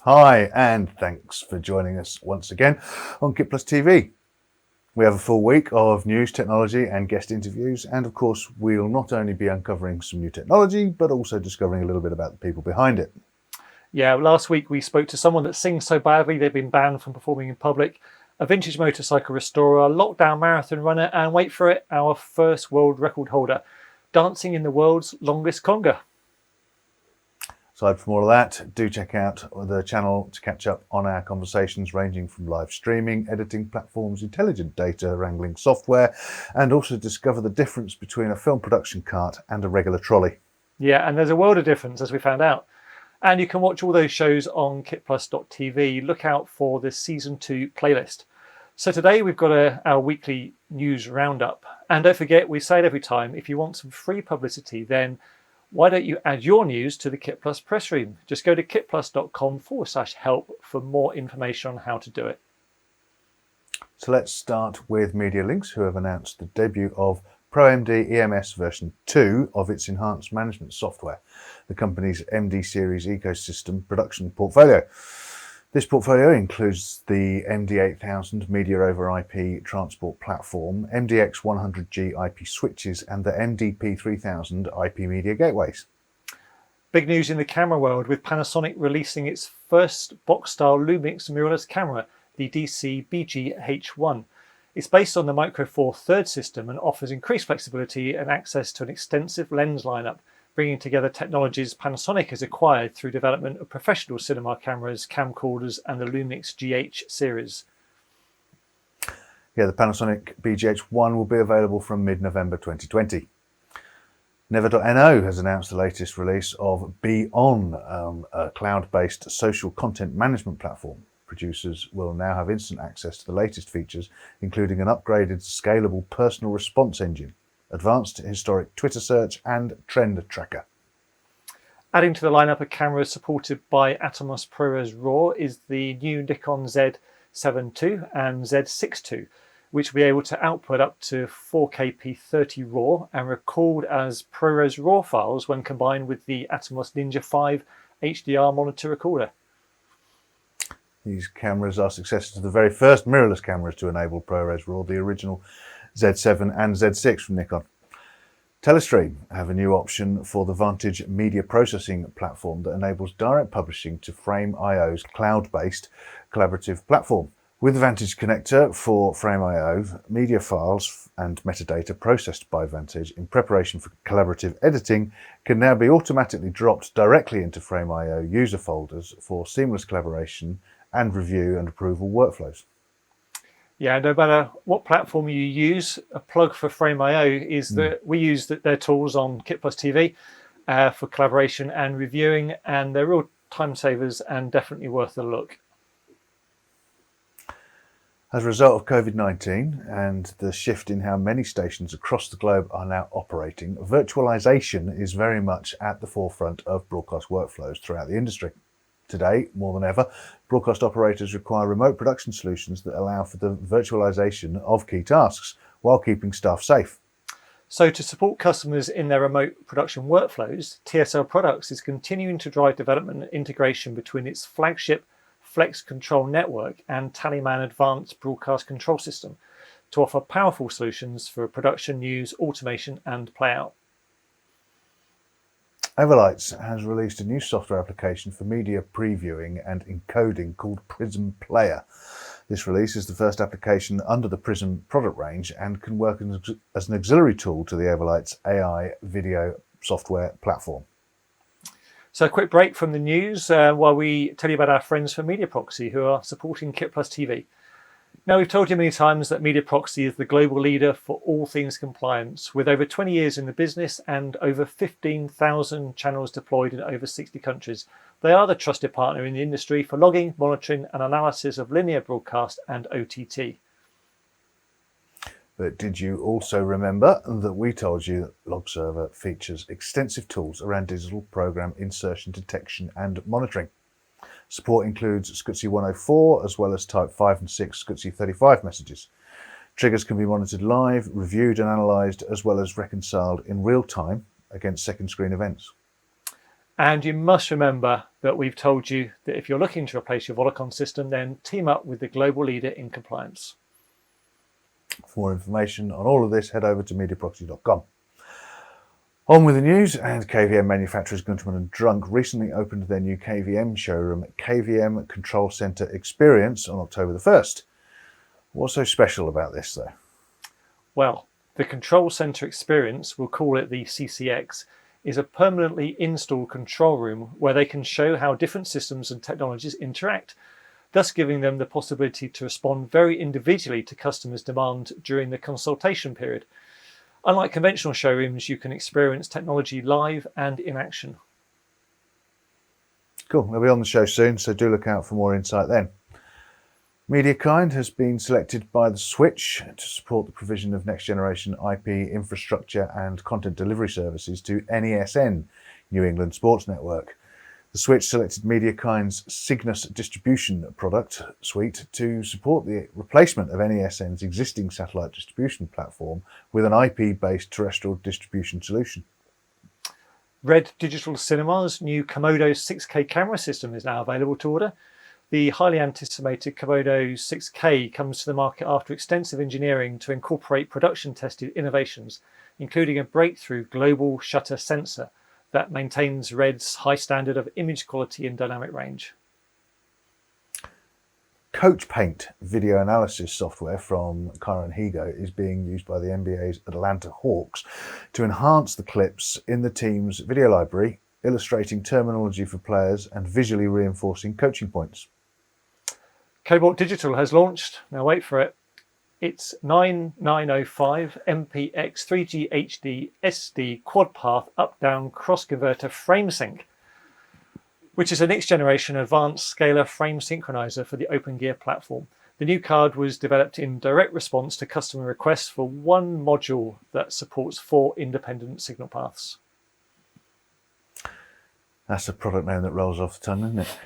Hi, and thanks for joining us once again on KitPlus TV. We have a full week of news, technology and guest interviews, and of course we'll not only be uncovering some new technology but also discovering a little bit about the people behind it. Yeah, last week we spoke to someone that sings so badly they've been banned from performing in public, a vintage motorcycle restorer, a lockdown marathon runner, and wait for it, our first world record holder, dancing in the world's longest conga. Aside from all of that, do check out the channel to catch up on our conversations ranging from live streaming, editing platforms, intelligent data wrangling software, and also discover the difference between a film production cart and a regular trolley. Yeah, and there's a world of difference, as we found out. And you can watch all those shows on kitplus.tv. Look out for the Season 2 playlist. So today we've got our weekly news roundup. And don't forget, we say it every time, if you want some free publicity, then why don't you add your news to the KitPlus press room? Just go to kitplus.com/help for more information on how to do it. So let's start with Medialinks, who have announced the debut of ProMD EMS version 2 of its enhanced management software, the company's MD series ecosystem production portfolio. This portfolio includes the MD8000 Media over IP transport platform, MDX100G IP switches, and the MDP3000 IP media gateways. Big news in the camera world, with Panasonic releasing its first box-style Lumix mirrorless camera, the DC-BGH1. It's based on the Micro Four Third system and offers increased flexibility and access to an extensive lens lineup, bringing together technologies Panasonic has acquired through development of professional cinema cameras, camcorders, and the Lumix GH series. Yeah, the Panasonic BGH1 will be available from mid-November 2020. Never.no has announced the latest release of Bee-on, a cloud-based social content management platform. Producers will now have instant access to the latest features, including an upgraded, scalable personal response engine, advanced historic Twitter search, and trend tracker. Adding to the lineup of cameras supported by Atomos ProRes Raw is the new Nikon Z7 II and Z6 II, which will be able to output up to 4K P30 RAW and record as ProRes RAW files when combined with the Atomos Ninja 5 HDR monitor recorder. These cameras are successors to the very first mirrorless cameras to enable ProRes RAW, the original Z7 and Z6 from Nikon. Telestream have a new option for the Vantage media processing platform that enables direct publishing to Frame.io's cloud-based collaborative platform. With the Vantage connector for Frame.io, media files and metadata processed by Vantage in preparation for collaborative editing can now be automatically dropped directly into Frame.io user folders for seamless collaboration and review and approval workflows. Yeah, no matter what platform you use, a plug for Frame.io is that we use their tools on KitPlus TV for collaboration and reviewing, and they're real time savers and definitely worth a look. As a result of COVID-19 and the shift in how many stations across the globe are now operating, virtualization is very much at the forefront of broadcast workflows throughout the industry. Today, more than ever, broadcast operators require remote production solutions that allow for the virtualization of key tasks while keeping staff safe. So to support customers in their remote production workflows, TSL Products is continuing to drive development and integration between its flagship Flex Control Network and Tallyman Advanced Broadcast Control System to offer powerful solutions for production, news, automation and playout. Avolites has released a new software application for media previewing and encoding called Prism Player. This release is the first application under the Prism product range and can work as an auxiliary tool to the Avolites AI video software platform. So a quick break from the news while we tell you about our friends from MediaProxy who are supporting KitPlus TV. Now, we've told you many times that MediaProxy is the global leader for all things compliance, with over 20 years in the business and over 15,000 channels deployed in over 60 countries. They are the trusted partner in the industry for logging, monitoring and analysis of linear broadcast and OTT. But did you also remember that we told you that LogServer features extensive tools around digital program insertion detection and monitoring? Support includes SCSI 104 as well as Type 5 and 6 SCSI 35 messages. Triggers can be monitored live, reviewed and analysed, as well as reconciled in real time against second screen events. And you must remember that we've told you that if you're looking to replace your Volacom system, then team up with the global leader in compliance. For more information on all of this, head over to MediaProxy.com. On with the news, and KVM manufacturers Guntermann Drunck recently opened their new KVM showroom, KVM ControlCenter-Xperience, on October the 1st. What's so special about this, though? Well, the ControlCenter-Xperience, we'll call it the CCX, is a permanently installed control room where they can show how different systems and technologies interact, thus giving them the possibility to respond very individually to customers' demand during the consultation period. Unlike conventional showrooms, you can experience technology live and in action. Cool, they'll be on the show soon, so do look out for more insight then. MediaKind has been selected by The Switch to support the provision of next-generation IP infrastructure and content delivery services to NESN, New England Sports Network. The Switch selected MediaKind's Cygnus distribution product suite to support the replacement of NESN's existing satellite distribution platform with an IP-based terrestrial distribution solution. Red Digital Cinema's new Komodo 6K camera system is now available to order. The highly anticipated Komodo 6K comes to the market after extensive engineering to incorporate production-tested innovations, including a breakthrough global shutter sensor that maintains Red's high standard of image quality and dynamic range. Coach Paint video analysis software from ChyronHego is being used by the NBA's Atlanta Hawks to enhance the clips in the team's video library, illustrating terminology for players and visually reinforcing coaching points. Cobalt Digital has launched, now wait for it, its 9905 MPX 3G HD SD quad path up-down cross converter frame sync, which is a next generation advanced scalar frame synchronizer for the openGear platform. The new card was developed in direct response to customer requests for one module that supports 4 independent signal paths. That's a product name that rolls off the tongue, isn't it?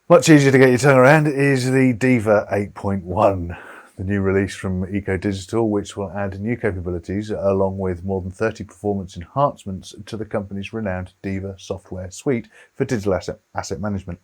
Much easier to get your tongue around is the DIVA 8.1, the new release from EcoDigital, which will add new capabilities along with more than 30 performance enhancements to the company's renowned DIVA software suite for digital asset management.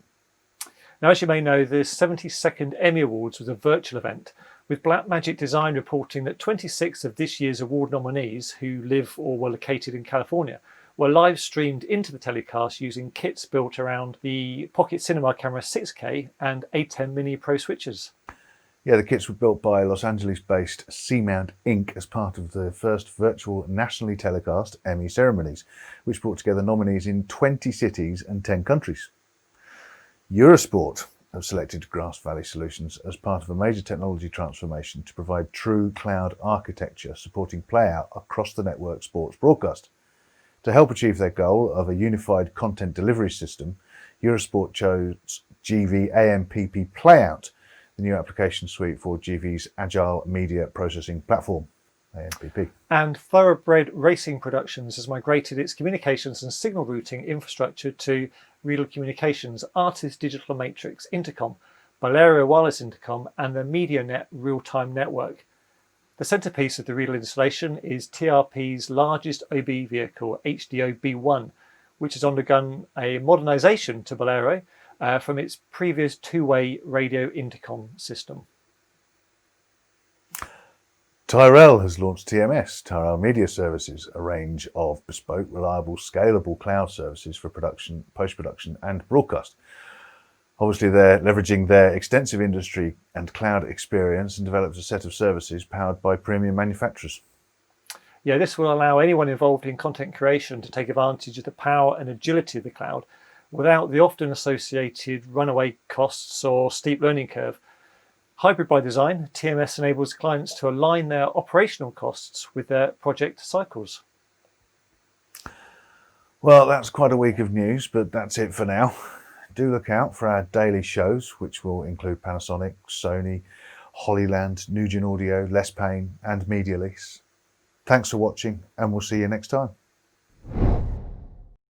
Now, as you may know, the 72nd Emmy Awards was a virtual event, with Blackmagic Design reporting that 26 of this year's award nominees who live or were located in California were live streamed into the telecast using kits built around the Pocket Cinema Camera 6K and A10 Mini Pro switches. Yeah, the kits were built by Los Angeles-based Seamount Inc. as part of the first virtual nationally telecast Emmy ceremonies, which brought together nominees in 20 cities and 10 countries. Eurosport have selected Grass Valley Solutions as part of a major technology transformation to provide true cloud architecture supporting playout across the network sports broadcast. To help achieve their goal of a unified content delivery system, Eurosport chose GV AMPP Playout, the new application suite for GV's Agile Media Processing Platform, AMPP. And Thoroughbred Racing Productions has migrated its communications and signal routing infrastructure to Riedel Communications, Artist Digital Matrix Intercom, Bolero Wireless Intercom, and the MediaNet real-time network. The centerpiece of the Riedel installation is TRP's largest OB vehicle, HDO B1, which has undergone a modernization to Bolero from its previous two-way radio intercom system. Tyrell has launched TMS, Tyrell Media Services, a range of bespoke, reliable, scalable cloud services for production, post-production and broadcast. Obviously, they're leveraging their extensive industry and cloud experience and developed a set of services powered by premium manufacturers. Yeah, this will allow anyone involved in content creation to take advantage of the power and agility of the cloud without the often associated runaway costs or steep learning curve. Hybrid by design, TMS enables clients to align their operational costs with their project cycles. Well, that's quite a week of news, but that's it for now. Do look out for our daily shows, which will include Panasonic, Sony, Hollyland, Nugent Audio, Les Payne and Medialinks. Thanks for watching, and we'll see you next time.